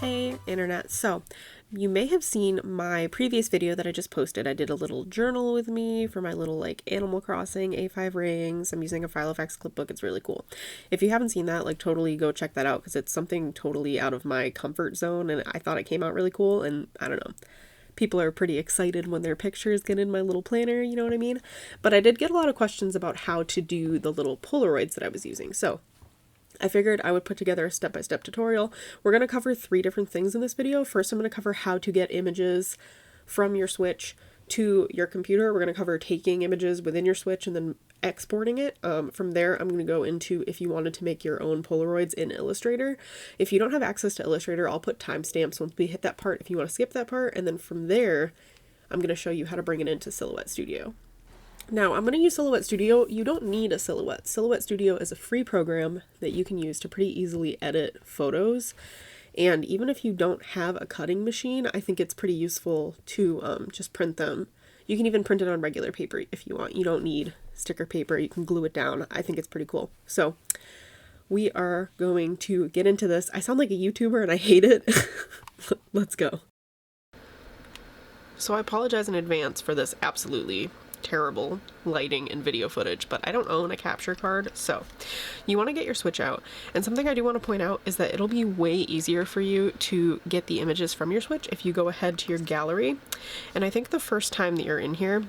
Hey internet, so you may have seen my previous video that I just posted. I did a little journal with me for my little like Animal Crossing A5 rings. I'm using a filofax clipbook. It's really cool. If you haven't seen that, like totally go check that out because it's something totally out of my comfort zone and I thought it came out really cool, and I don't know. People are pretty excited when their pictures get in my little planner, you know what I mean? But I did get a lot of questions about how to do the little Polaroids that I was using. So I figured I would put together a step-by-step tutorial. We're going to cover 3 different things in this video. First, I'm going to cover how to get images from your Switch to your computer. We're going to cover taking images within your Switch and then exporting it. From there, I'm going to go into if you wanted to make your own Polaroids in Illustrator. If you don't have access to Illustrator, I'll put timestamps once we hit that part if you want to skip that part. And then from there, I'm going to show you how to bring it into Silhouette Studio. Now, I'm going to use Silhouette Studio. You don't need a Silhouette. Silhouette Studio is a free program that you can use to pretty easily edit photos. And even if you don't have a cutting machine, I think it's pretty useful to just print them. You can even print it on regular paper if you want. You don't need sticker paper. You can glue it down. I think it's pretty cool. So we are going to get into this. I sound like a YouTuber and I hate it. Let's go. So I apologize in advance for this absolutely terrible lighting and video footage, but I don't own a capture card, so you want to get your Switch out. And something I do want to point out is that it'll be way easier for you to get the images from your Switch if you go ahead to your gallery. And I think the first time that you're in here,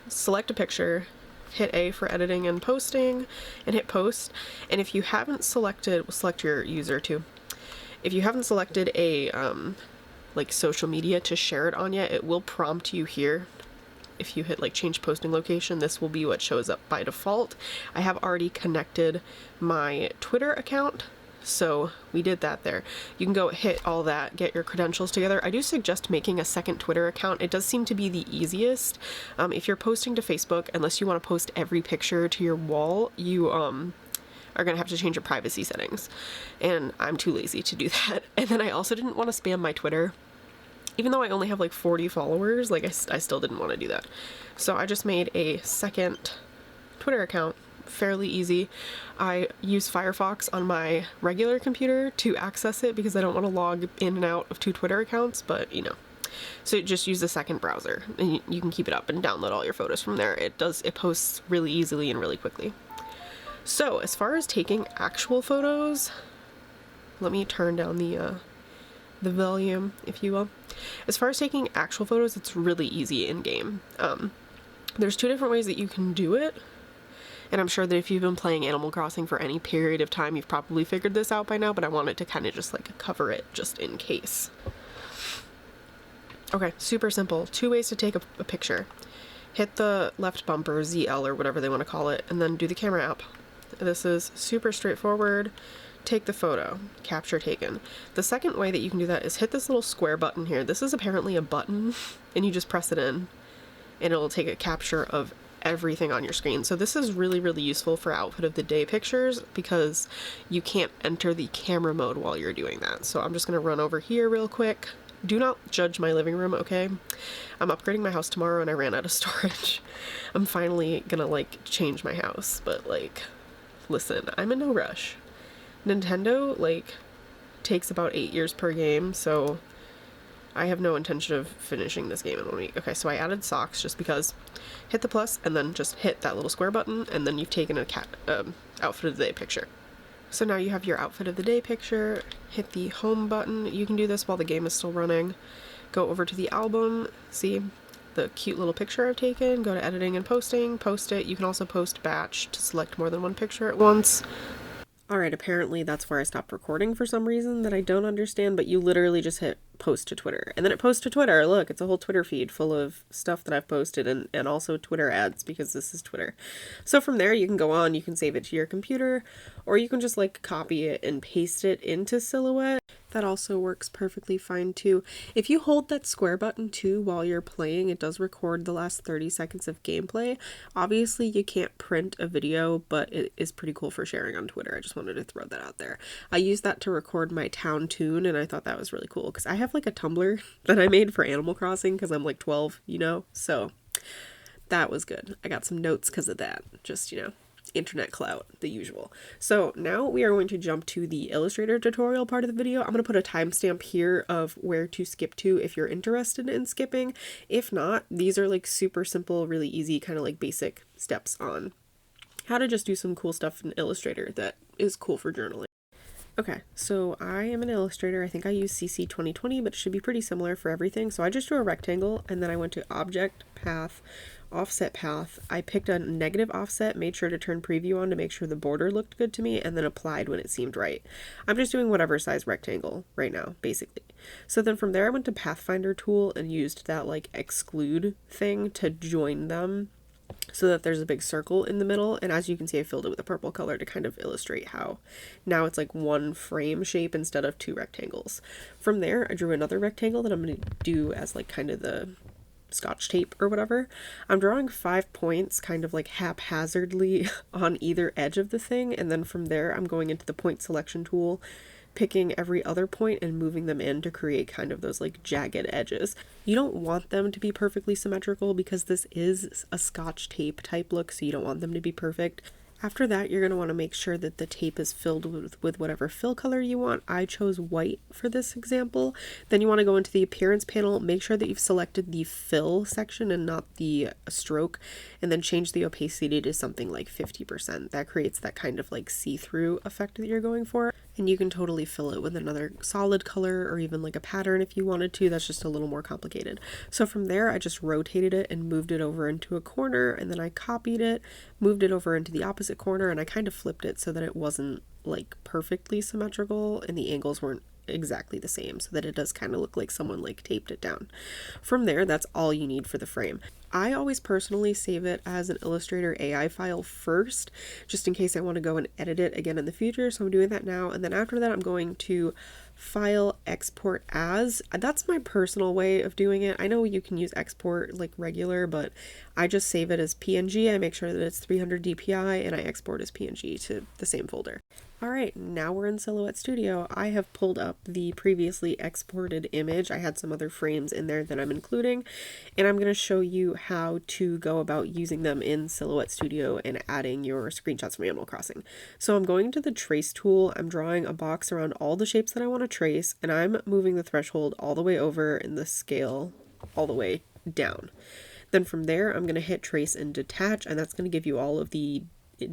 select a picture, hit A for editing and posting, and hit post. And if you haven't selected, we'll select your user too. If you haven't selected a like social media to share it on yet, it will prompt you here. If you hit like change posting location, this will be what shows up by default. I have already connected my Twitter account, so we did that there. You can go hit all that, get your credentials together. I do suggest making a second Twitter account. It does seem to be the easiest. If you're posting to Facebook, unless you want to post every picture to your wall, you are gonna have to change your privacy settings, and I'm too lazy to do that. And then I also didn't want to spam my Twitter. Even though I only have like 40 followers, like I still didn't want to do that. So I just made a second Twitter account, fairly easy. I use Firefox on my regular computer to access it because I don't want to log in and out of 2 Twitter accounts, but you know. So just use the second browser and you can keep it up and download all your photos from there. It posts really easily and really quickly. So as far as taking actual photos, let me turn down the volume, if you will. As far as taking actual photos, it's really easy in game. There's 2 different ways that you can do it, and I'm sure that if you've been playing Animal Crossing for any period of time, you've probably figured this out by now, but I wanted to kind of just like cover it just in case. Okay, super simple. 2 ways to take a picture. Hit the left bumper, ZL or whatever they want to call it, and then do the camera app. This is super straightforward. Take the photo, capture taken. The second way that you can do that is hit this little square button here. This is apparently a button, and you just press it in and it'll take a capture of everything on your screen. So this is really, really useful for outfit of the day pictures because you can't enter the camera mode while you're doing that. So I'm just gonna run over here real quick. Do not judge my living room, okay? I'm upgrading my house tomorrow and I ran out of storage. I'm finally gonna like change my house, but like, listen, I'm in no rush. Nintendo, like, takes about 8 years per game, so I have no intention of finishing this game in 1 week. Okay, so I added socks just because. Hit the plus, and then just hit that little square button, and then you've taken a outfit of the day picture. So now you have your outfit of the day picture. Hit the home button. You can do this while the game is still running. Go over to the album, see the cute little picture I've taken, go to editing and posting, post it. You can also post batch to select more than 1 picture at once. Alright, apparently that's where I stopped recording for some reason that I don't understand, but you literally just hit post to Twitter. And then it posts to Twitter. Look, it's a whole Twitter feed full of stuff that I've posted and also Twitter ads because this is Twitter. So from there you can go on, you can save it to your computer, or you can just like copy it and paste it into Silhouette. That also works perfectly fine too. If you hold that square button too while you're playing, it does record the last 30 seconds of gameplay. Obviously you can't print a video, but it is pretty cool for sharing on Twitter. I just wanted to throw that out there. I used that to record my town tune and I thought that was really cool because I have like a Tumblr that I made for Animal Crossing because I'm like 12, you know, so that was good. I got some notes because of that, just, you know, internet clout, the usual. So now we are going to jump to the Illustrator tutorial part of the video. I'm going to put a timestamp here of where to skip to if you're interested in skipping. If not, these are like super simple, really easy, kind of like basic steps on how to just do some cool stuff in Illustrator that is cool for journaling. Okay, so I am an Illustrator. I think I use CC 2020, but it should be pretty similar for everything. So I just drew a rectangle, and then I went to Object, Path, Offset Path. I picked a negative offset, made sure to turn preview on to make sure the border looked good to me, and then applied when it seemed right. I'm just doing whatever size rectangle right now, basically. So then from there I went to Pathfinder tool and used that like exclude thing to join them so that there's a big circle in the middle, and as you can see I filled it with a purple color to kind of illustrate how now it's like one frame shape instead of two rectangles. From there I drew another rectangle that I'm going to do as like kind of the Scotch tape or whatever. I'm drawing 5 points kind of like haphazardly on either edge of the thing, and then from there I'm going into the point selection tool, picking every other point and moving them in to create kind of those like jagged edges. You don't want them to be perfectly symmetrical because this is a Scotch tape type look, so you don't want them to be perfect. After that, you're going to want to make sure that the tape is filled with whatever fill color you want. I chose white for this example. Then you want to go into the appearance panel, make sure that you've selected the fill section and not the stroke, and then change the opacity to something like 50%. That creates that kind of like see-through effect that you're going for. And you can totally fill it with another solid color or even like a pattern if you wanted to. That's just a little more complicated. So from there, I just rotated it and moved it over into a corner, and then I copied it, moved it over into the opposite corner, and I kind of flipped it so that it wasn't like perfectly symmetrical and the angles weren't exactly the same, so that it does kind of look like someone like taped it down. From there, that's all you need for the frame. I always personally save it as an Illustrator AI file first, just in case I want to go and edit it again in the future, so I'm doing that now. And then after that I'm going to File, Export As. That's my personal way of doing it. I know you can use export like regular, but I just save it as PNG. I make sure that it's 300 DPI and I export as PNG to the same folder. Alright, now we're in Silhouette Studio. I have pulled up the previously exported image. I had some other frames in there that I'm including, and I'm going to show you how to go about using them in Silhouette Studio and adding your screenshots from Animal Crossing. So I'm going to the Trace tool, I'm drawing a box around all the shapes that I want to trace, and I'm moving the threshold all the way over and the scale all the way down. Then from there I'm going to hit Trace and Detach, and that's going to give you all of the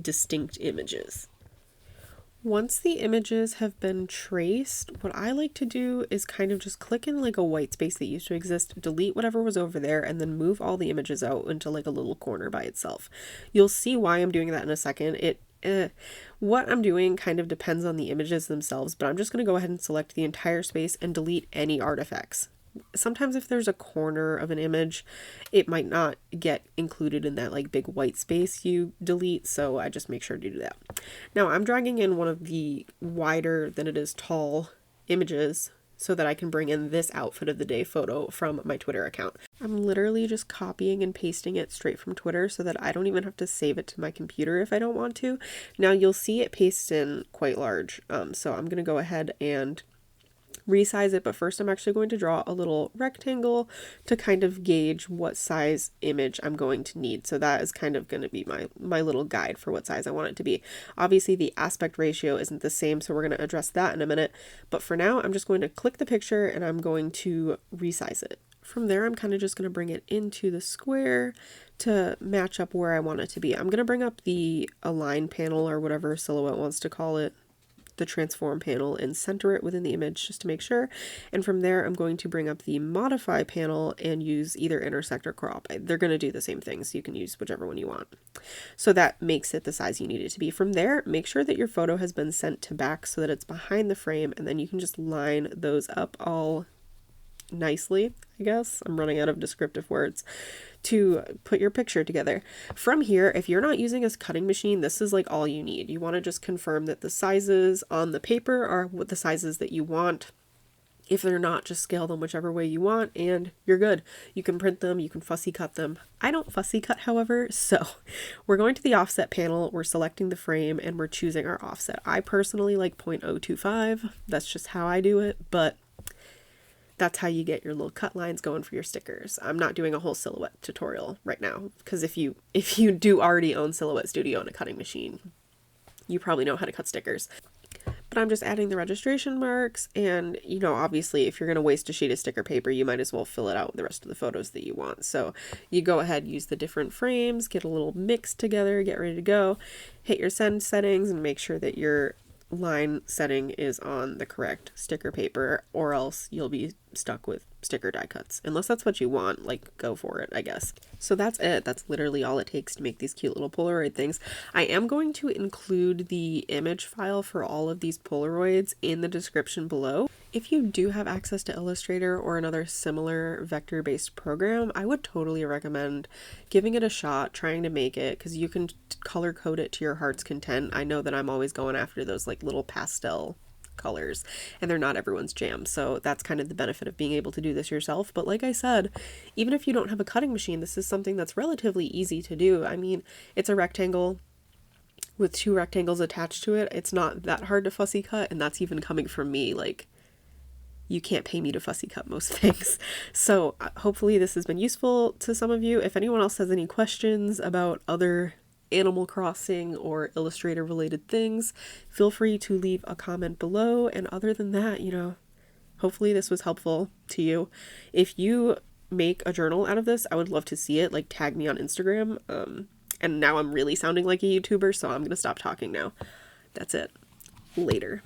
distinct images. Once the images have been traced, what I like to do is kind of just click in like a white space that used to exist, delete whatever was over there, and then move all the images out into like a little corner by itself. You'll see why I'm doing that in a second. What I'm doing kind of depends on the images themselves, but I'm just going to go ahead and select the entire space and delete any artifacts. Sometimes if there's a corner of an image, it might not get included in that like big white space you delete, so I just make sure to do that. Now I'm dragging in one of the wider than it is tall images so that I can bring in this outfit of the day photo from my Twitter account. I'm literally just copying and pasting it straight from Twitter so that I don't even have to save it to my computer if I don't want to. Now you'll see it pastes in quite large, so I'm going to go ahead and resize it, but first I'm actually going to draw a little rectangle to kind of gauge what size image I'm going to need. So that is kind of going to be my little guide for what size I want it to be. Obviously the aspect ratio isn't the same, so we're going to address that in a minute, but for now I'm just going to click the picture and I'm going to resize it. From there I'm kind of just going to bring it into the square to match up where I want it to be. I'm going to bring up the Align panel or whatever Silhouette wants to call it, the transform panel, and center it within the image just to make sure. And from there I'm going to bring up the modify panel and use either intersect or crop. They're going to do the same thing, so you can use whichever one you want. So that makes it the size you need it to be. From there, make sure that your photo has been sent to back so that it's behind the frame, and then you can just line those up all nicely, I guess. I'm running out of descriptive words to put your picture together. From here, if you're not using a cutting machine, this is like all you need. You want to just confirm that the sizes on the paper are what the sizes that you want. If they're not, just scale them whichever way you want and you're good. You can print them, you can fussy cut them. I don't fussy cut, however, so we're going to the offset panel, we're selecting the frame, and we're choosing our offset. I personally like 0.025. That's just how I do it, but that's how you get your little cut lines going for your stickers. I'm not doing a whole silhouette tutorial right now, because if you do already own Silhouette Studio and a cutting machine, you probably know how to cut stickers. But I'm just adding the registration marks, and you know, obviously if you're going to waste a sheet of sticker paper, you might as well fill it out with the rest of the photos that you want. So you go ahead, use the different frames, get a little mix together, get ready to go, hit your send settings, and make sure that your line setting is on the correct sticker paper, or else you'll be stuck with sticker die cuts. Unless that's what you want, like, go for it, I guess. So that's it. That's literally all it takes to make these cute little Polaroid things. I am going to include the image file for all of these Polaroids in the description below. If you do have access to Illustrator or another similar vector-based program, I would totally recommend giving it a shot, trying to make it, because you can color code it to your heart's content. I know that I'm always going after those like little pastel colors, and they're not everyone's jam, so that's kind of the benefit of being able to do this yourself. But like I said, even if you don't have a cutting machine, this is something that's relatively easy to do. I mean, it's a rectangle with 2 rectangles attached to it. It's not that hard to fussy cut, and that's even coming from me. Like, you can't pay me to fussy cut most things. So hopefully this has been useful to some of you. If anyone else has any questions about other Animal Crossing or Illustrator related things, feel free to leave a comment below. And other than that, you know, hopefully this was helpful to you. If you make a journal out of this, I would love to see it. Like, tag me on Instagram. And now I'm really sounding like a YouTuber, so I'm gonna stop talking now. That's it. Later.